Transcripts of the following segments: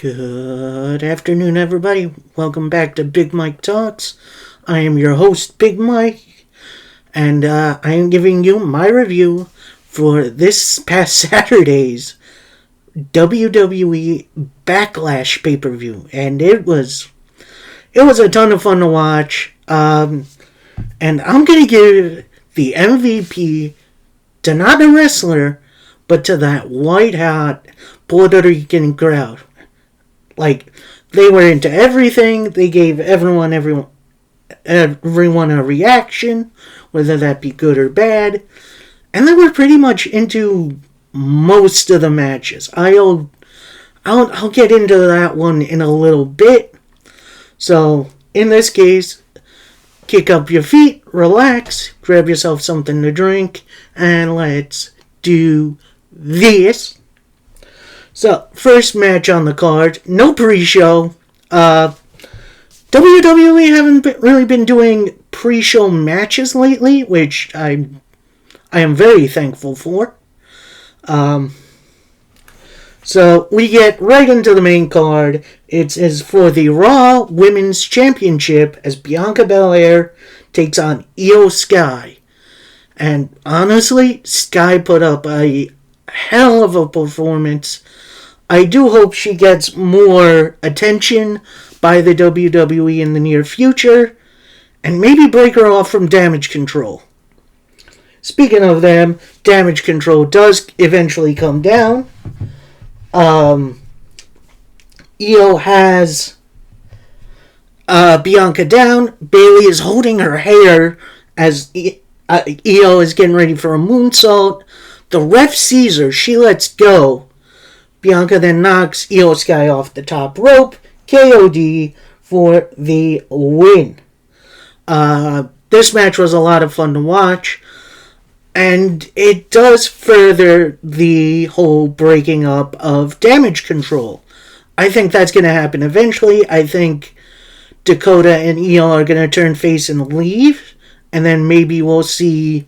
Good afternoon, everybody. Welcome back to Big Mike Talks. I am your host, Big Mike, and I am giving you my review for this past Saturday's WWE Backlash pay-per-view, and it was a ton of fun to watch. And I'm gonna give the MVP to not a wrestler, but to that white-hot Puerto Rican crowd. Like, they were into everything. They gave everyone a reaction, whether that be good or bad. And they were pretty much into most of the matches. I'll get into that one in a little bit. So, in this case, kick up your feet, relax, grab yourself something to drink, and let's do this. So, first match on the card, no pre-show. WWE haven't really been doing pre-show matches lately, which I am very thankful for. So, we get right into the main card. It is for the Raw Women's Championship as Bianca Belair takes on Io Sky. And honestly, Sky put up a hell of a performance. I do hope she gets more attention by the WWE in the near future, and maybe break her off from Damage Control. Speaking of them, Damage Control does eventually come down. Io has Bianca down. Bayley is holding her hair as Io is getting ready for a moonsault. The ref sees her. She lets go. Bianca then knocks Io Sky off the top rope. KOD for the win. This match was a lot of fun to watch. And it does further the whole breaking up of Damage Control. I think that's going to happen eventually. I think Dakota and Io are going to turn face and leave. And then maybe we'll see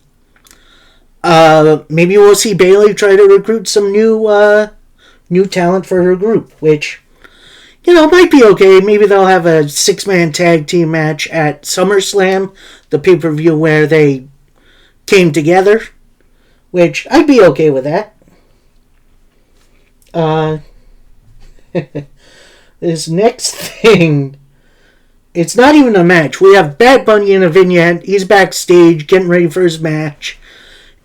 Bayley try to recruit some new talent for her group, which, might be okay. Maybe they'll have a 6-man tag team match at SummerSlam, the pay-per-view where they came together, which I'd be okay with that. This next thing, it's not even a match. We have Bad Bunny in a vignette. He's backstage getting ready for his match.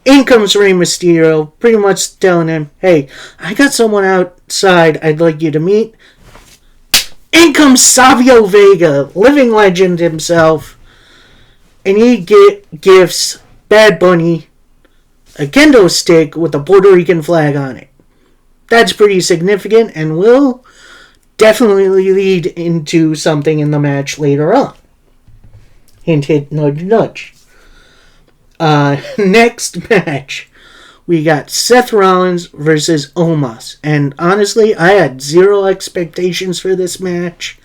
In comes Rey Mysterio, pretty much telling him, hey, I got someone outside I'd like you to meet. In comes Savio Vega, living legend himself, and he gives Bad Bunny a kendo stick with a Puerto Rican flag on it. That's pretty significant and will definitely lead into something in the match later on. Hint, hint, nudge, nudge. Next match, we got Seth Rollins versus Omos. And honestly, I had zero expectations for this match.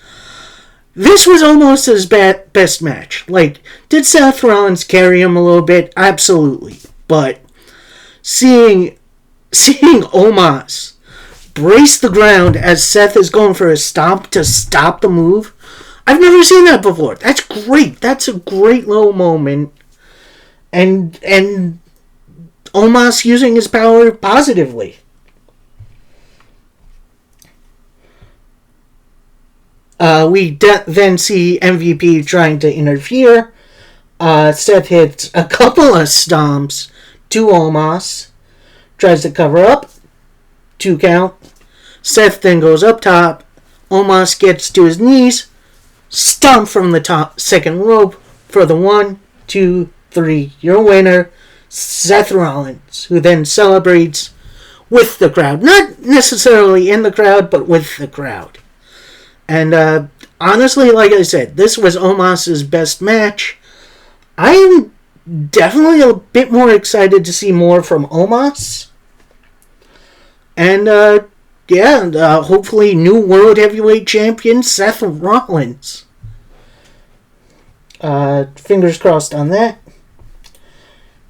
This was Omos' best match. Like, did Seth Rollins carry him a little bit? Absolutely. But seeing Omos brace the ground as Seth is going for a stomp to stop the move, I've never seen that before. That's great. That's a great little moment. And Omos using his power positively. We then see MVP trying to interfere. Seth hits a couple of stomps to Omos. Tries to cover up. 2 count. Seth then goes up top. Omos gets to his knees. Stomp from the top second rope for the 1, 2, 3. Your winner, Seth Rollins, who then celebrates with the crowd. Not necessarily in the crowd, but with the crowd. And honestly, like I said, this was Omos' best match. I am definitely a bit more excited to see more from Omos. And hopefully new World Heavyweight Champion Seth Rollins. Fingers crossed on that.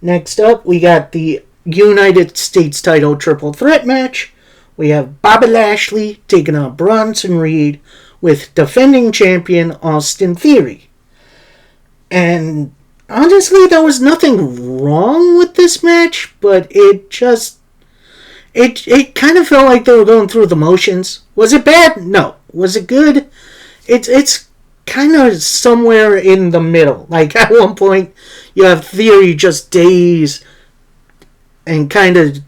Next up, we got the United States title triple threat match we have Bobby Lashley taking on Bronson Reed with defending champion Austin Theory. And honestly, there was nothing wrong with this match, but it kind of felt like they were going through the motions. Was it bad? No. Was it good? It's kind of somewhere in the middle. Like, at one point, you have Theory just dazed and kind of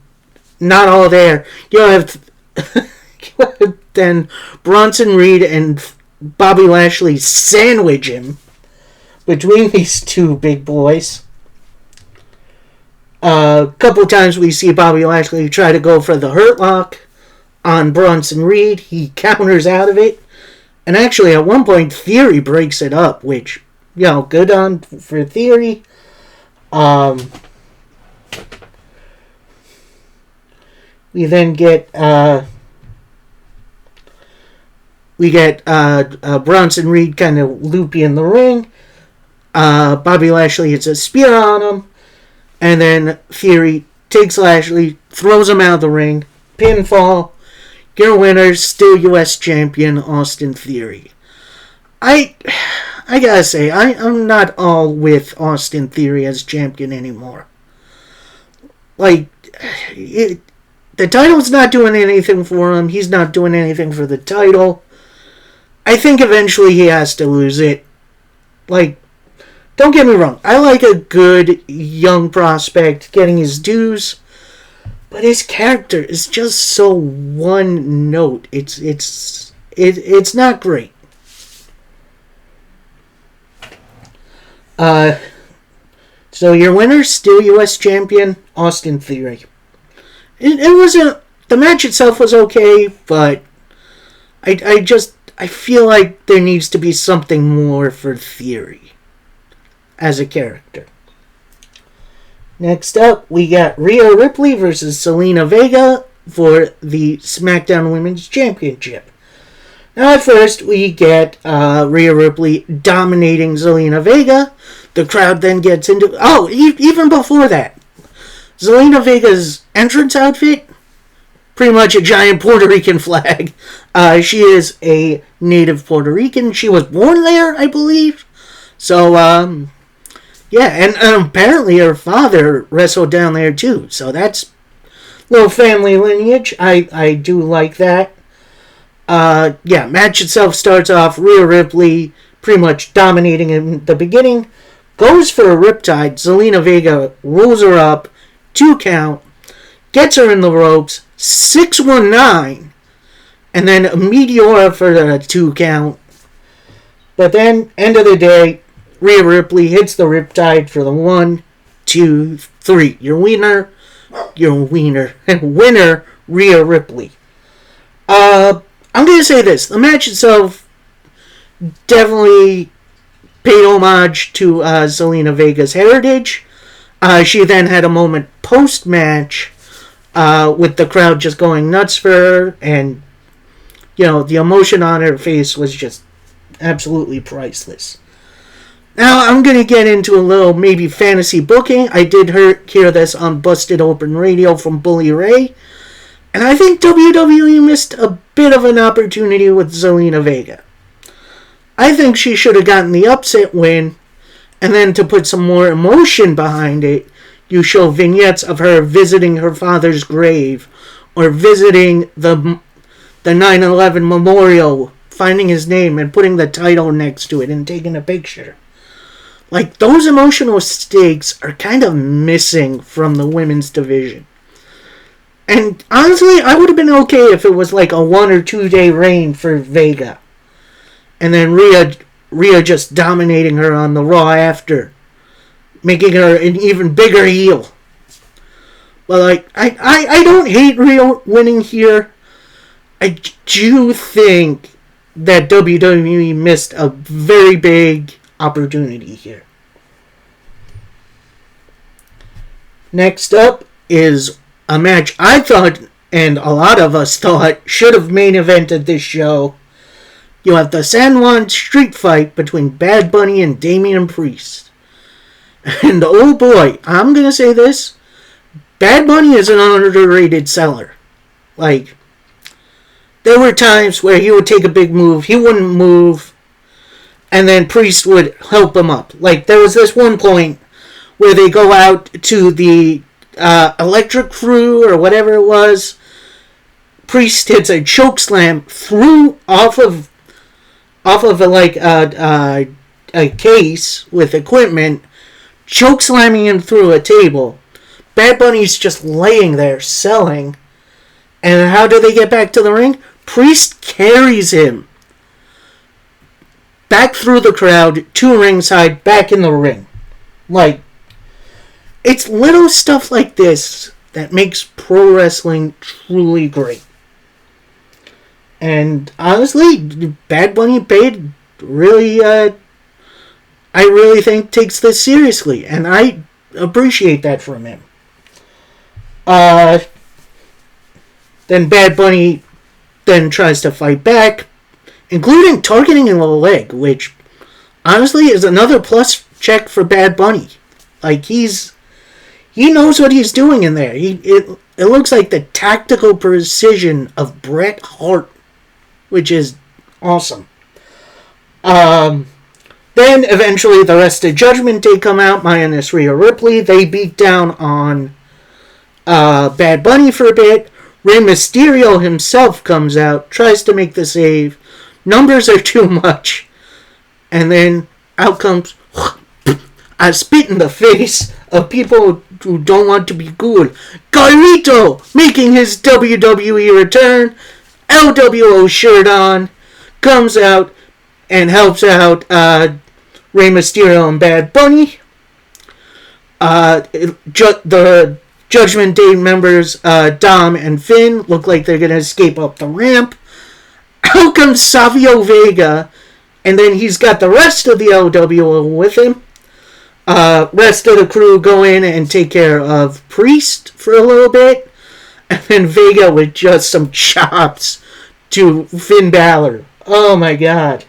not all there. You have then Bronson Reed and Bobby Lashley sandwich him between these two big boys. A couple times we see Bobby Lashley try to go for the Hurt Lock on Bronson Reed. He counters out of it. And actually, at one point, Theory breaks it up, which, good on for Theory. We then get Bronson Reed kind of loopy in the ring. Bobby Lashley hits a spear on him. And then Theory takes Lashley, throws him out of the ring. Pinfall. Your winner, still U.S. champion, Austin Theory. I gotta say, I'm not all with Austin Theory as champion anymore. Like, the title's not doing anything for him. He's not doing anything for the title. I think eventually he has to lose it. Like, don't get me wrong. I like a good young prospect getting his dues. But his character is just so one note. It's not great. So your winner, still U.S. champion, Austin Theory. It wasn't. The match itself was okay, but I feel like there needs to be something more for Theory as a character. Next up, we got Rhea Ripley versus Zelina Vega for the SmackDown Women's Championship. Now, at first, we get Rhea Ripley dominating Zelina Vega. The crowd then gets into... Oh, even before that, Zelina Vega's entrance outfit, pretty much a giant Puerto Rican flag. She is a native Puerto Rican. She was born there, I believe. So, yeah, and apparently her father wrestled down there too. So that's a little family lineage. I do like that. Yeah, match itself starts off Rhea Ripley pretty much dominating in the beginning. Goes for a riptide. Zelina Vega rolls her up. 2 count. Gets her in the ropes. 619. And then a Meteora for the 2 count. But then, end of the day, Rhea Ripley hits the riptide for the 1, 2, 3. Your winner, Rhea Ripley. I'm going to say this. The match itself definitely paid homage to Zelina Vega's heritage. She then had a moment post-match with the crowd just going nuts for her. And, the emotion on her face was just absolutely priceless. Now, I'm going to get into a little maybe fantasy booking. I did hear this on Busted Open Radio from Bully Ray. And I think WWE missed a bit of an opportunity with Zelina Vega. I think she should have gotten the upset win. And then to put some more emotion behind it, you show vignettes of her visiting her father's grave. Or visiting the 9/11 memorial, finding his name and putting the title next to it and taking a picture. Like, those emotional stakes are kind of missing from the women's division. And honestly, I would have been okay if it was like a 1 or 2 day reign for Vega. And then Rhea just dominating her on the Raw after. Making her an even bigger heel. But like, I don't hate Rhea winning here. I do think that WWE missed a very big opportunity here. Next up is a match I thought, and a lot of us thought, should have main evented this show. You have the San Juan street fight between Bad Bunny and Damian Priest. And oh boy, I'm going to say this. Bad Bunny is an underrated seller. Like, there were times where he would take a big move, he wouldn't move, and then Priest would help him up. Like, there was this one point where they go out to the electric crew or whatever it was. Priest hits a choke slam through off of a case with equipment, choke slamming him through a table. Bad Bunny's just laying there selling. And how do they get back to the ring? Priest carries him back through the crowd to ringside, back in the ring. Like, it's little stuff like this that makes pro wrestling truly great. And honestly, Bad Bunny Paid really, I really think takes this seriously, and I appreciate that from him. Then Bad Bunny then tries to fight back, including targeting in the leg, which honestly is another plus check for Bad Bunny. Like, he knows what he's doing in there. It looks like the tactical precision of Bret Hart, which is awesome. Then eventually the rest of Judgment Day come out, minus Rhea Ripley. They beat down on Bad Bunny for a bit. Rey Mysterio himself comes out, tries to make the save. Numbers are too much. And then out comes I spit in the face of people who don't want to be cool. Carlito making his WWE return. LWO shirt on. Comes out and helps out Rey Mysterio and Bad Bunny. The Judgment Day members, Dom and Finn, look like they're going to escape up the ramp. Out comes Savio Vega, and then he's got the rest of the LWO with him. Rest of the crew go in and take care of Priest for a little bit. And then Vega with just some chops to Finn Balor. Oh my god.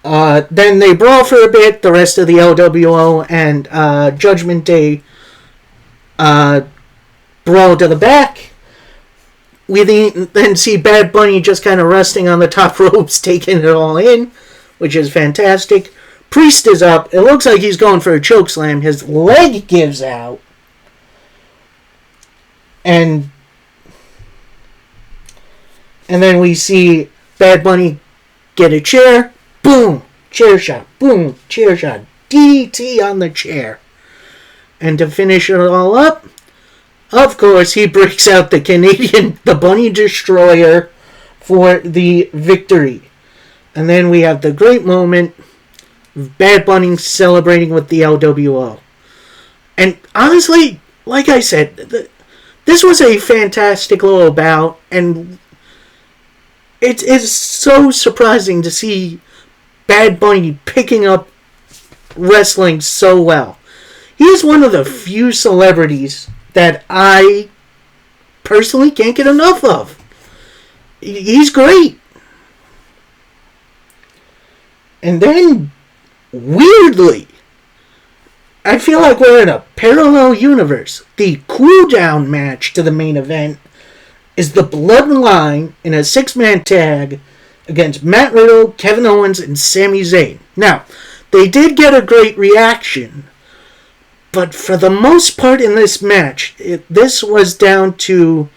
Then they brawl for a bit. The rest of the LWO and Judgment Day brawl to the back. We then see Bad Bunny just kind of resting on the top ropes, taking it all in, which is fantastic. Priest is up. It looks like he's going for a chokeslam. His leg gives out. And then we see Bad Bunny get a chair. Boom! Chair shot. Boom! Chair shot. DDT on the chair. And to finish it all up, of course, he breaks out the Bunny Destroyer for the victory. And then we have the great moment of Bad Bunny celebrating with the LWO. And honestly, like I said, this was a fantastic little bout, and it's so surprising to see Bad Bunny picking up wrestling so well. He is one of the few celebrities that I personally can't get enough of. He's great. And then, weirdly, I feel like we're in a parallel universe. The cool-down match to the main event is the Bloodline in a 6-man tag against Matt Riddle, Kevin Owens, and Sami Zayn. Now, they did get a great reaction, but for the most part in this match, this was down to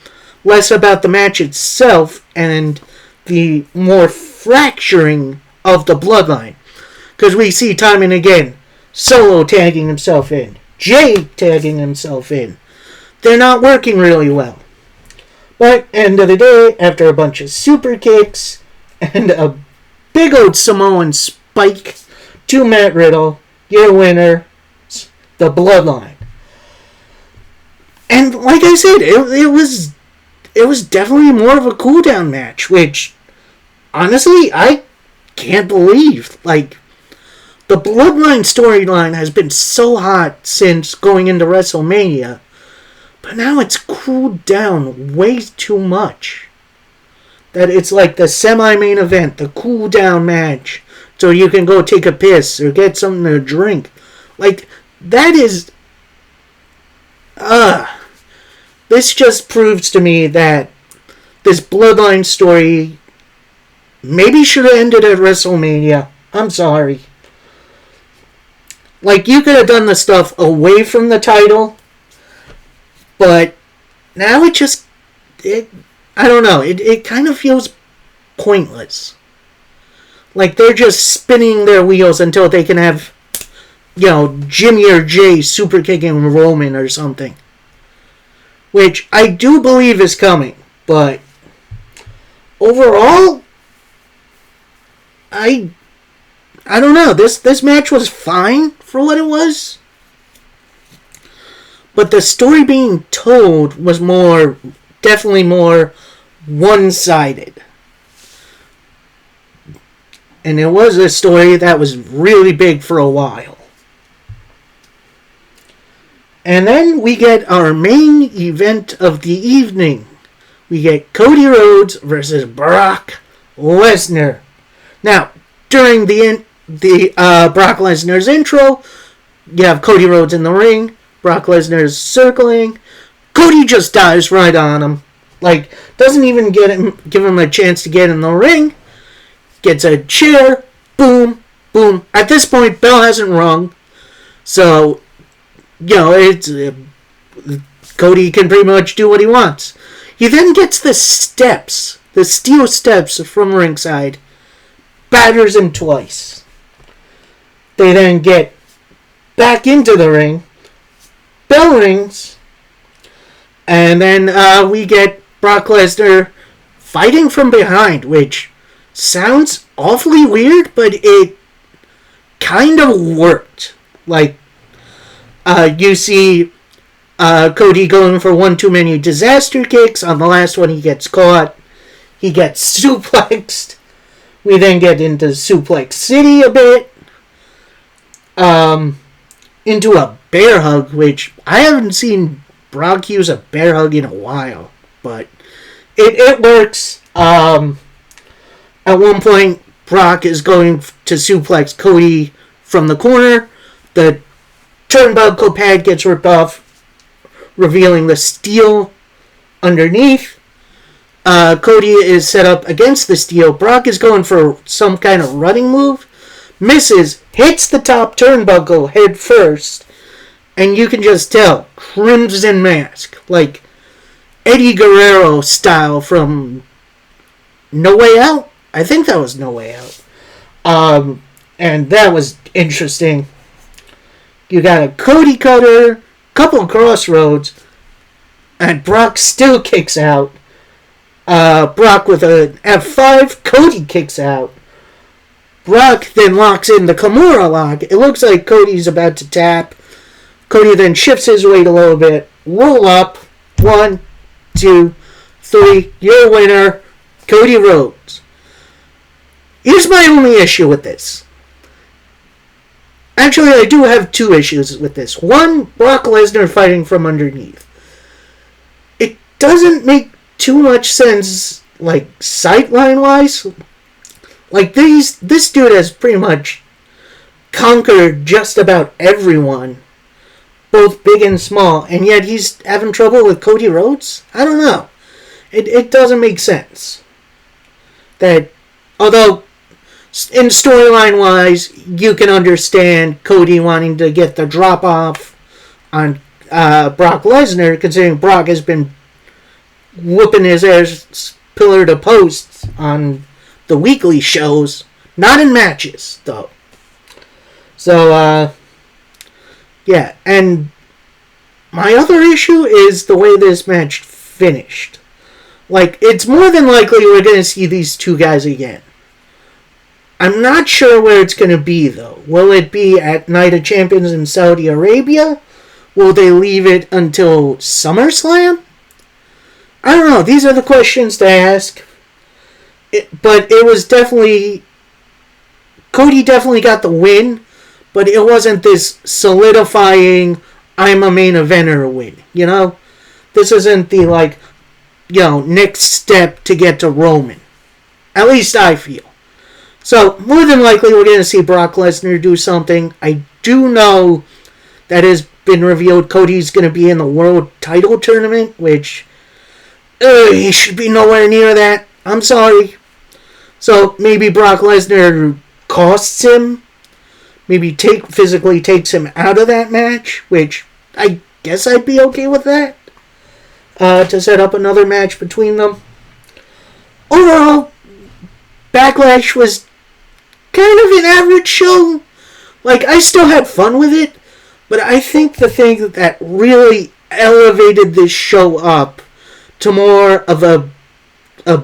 less about the match itself and the more fracturing of the Bloodline. Because we see time and again, Solo tagging himself in, Jay tagging himself in. They're not working really well. But end of the day, after a bunch of super kicks and a big old Samoan spike to Matt Riddle, your winner, the Bloodline. And like I said, it was definitely more of a cool-down match, which honestly I can't believe. Like, the Bloodline storyline has been so hot since going into WrestleMania, but now it's cooled down way too much. That it's like the semi-main event, the cool-down match, so you can go take a piss or get something to drink. Like, that is... this just proves to me that this Bloodline story maybe should have ended at WrestleMania. I'm sorry. Like, you could have done the stuff away from the title, but now I don't know, it kind of feels pointless. Like, they're just spinning their wheels until they can have, Jimmy or Jay super kicking Roman or something. Which I do believe is coming, but overall, I don't know. This match was fine for what it was. But the story being told was definitely more one-sided. And it was a story that was really big for a while. And then we get our main event of the evening. We get Cody Rhodes versus Brock Lesnar. Now, during the Brock Lesnar's intro, you have Cody Rhodes in the ring. Brock Lesnar's circling. Cody just dives right on him. Like, doesn't even give him a chance to get in the ring. Gets a chair. Boom. Boom. At this point, bell hasn't rung. So, it's Cody can pretty much do what he wants. He then gets the steps. The steel steps from ringside. Batters him twice. They then get back into the ring. Bell rings. And then we get Brock Lesnar fighting from behind, which sounds awfully weird, but it kind of worked. Like, you see Cody going for one too many disaster kicks. On the last one, he gets caught. He gets suplexed. We then get into Suplex City a bit. Into a bear hug, which I haven't seen Brock use a bear hug in a while. But it works. At one point, Brock is going to suplex Cody from the corner. The turnbuckle pad gets ripped off, revealing the steel underneath. Cody is set up against the steel. Brock is going for some kind of running move. Misses, hits the top turnbuckle head first. And you can just tell, Crimson Mask. Like Eddie Guerrero style from No Way Out. I think that was No Way Out. And that was interesting. You got a Cody cutter, couple crossroads, and Brock still kicks out. Brock with an F5, Cody kicks out. Brock then locks in the Kimura lock. It looks like Cody's about to tap. Cody then shifts his weight a little bit. Roll up. 1, 2, 3. Your winner, Cody Rhodes. Here's my only issue with this. Actually, I do have two issues with this. One, Brock Lesnar fighting from underneath. It doesn't make too much sense, like, sightline-wise. Like, this dude has pretty much conquered just about everyone, both big and small, and yet he's having trouble with Cody Rhodes? I don't know. It doesn't make sense. That, although, in storyline-wise, you can understand Cody wanting to get the drop-off on Brock Lesnar, considering Brock has been whooping his ass pillar to post on the weekly shows. Not in matches, though. So, yeah. And my other issue is the way this match finished. Like, it's more than likely we're going to see these two guys again. I'm not sure where it's going to be, though. Will it be at Night of Champions in Saudi Arabia? Will they leave it until SummerSlam? I don't know. These are the questions to ask. But it was definitely... Cody definitely got the win, but it wasn't this solidifying, I'm a main eventer win, you know? This isn't the, like, next step to get to Roman. At least I feel. So, more than likely, we're going to see Brock Lesnar do something. I do know that his been revealed Cody's going to be in the world title tournament, which he should be nowhere near that. I'm sorry. So maybe Brock Lesnar costs him. Maybe physically takes him out of that match, which I guess I'd be okay with that. To set up another match between them. Overall, Backlash was kind of an average show. Like, I still had fun with it, but I think the thing that really elevated this show up to more of a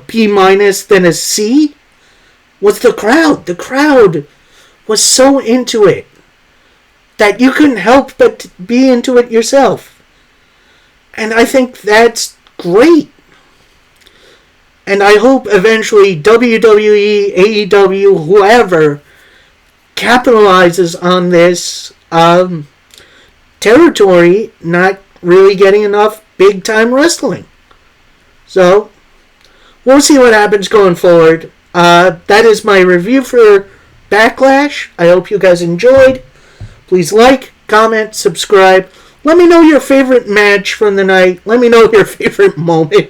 B- than a C was the crowd. The crowd was so into it that you couldn't help but be into it yourself. And I think that's great. And I hope eventually WWE, AEW, whoever capitalizes on this territory not really getting enough big time wrestling. So, we'll see what happens going forward. That is my review for Backlash. I hope you guys enjoyed. Please like, comment, subscribe. Let me know your favorite match from the night. Let me know your favorite moment.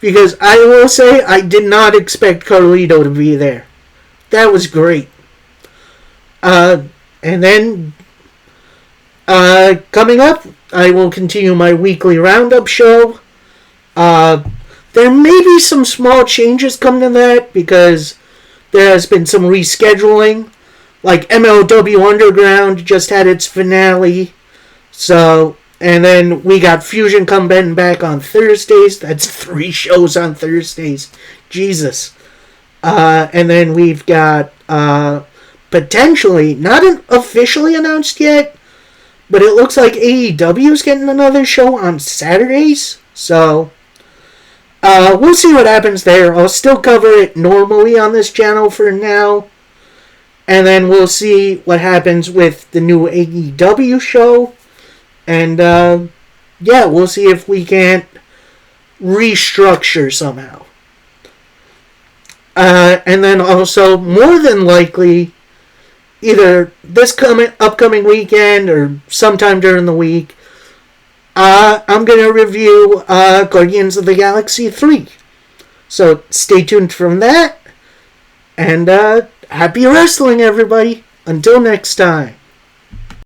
Because I will say, I did not expect Carlito to be there. That was great. And then, coming up, I will continue my weekly roundup show. There may be some small changes coming to that because there has been some rescheduling. Like MLW Underground just had its finale. So, and then we got Fusion coming back on Thursdays. That's 3 shows on Thursdays. Jesus. And then we've got potentially, not officially announced yet, but it looks like AEW is getting another show on Saturdays. So, we'll see what happens there. I'll still cover it normally on this channel for now. And then we'll see what happens with the new AEW show. And, yeah, we'll see if we can't restructure somehow. And then also, more than likely, either this upcoming weekend or sometime during the week, I'm going to review Guardians of the Galaxy 3. So stay tuned from that. And happy wrestling, everybody. Until next time.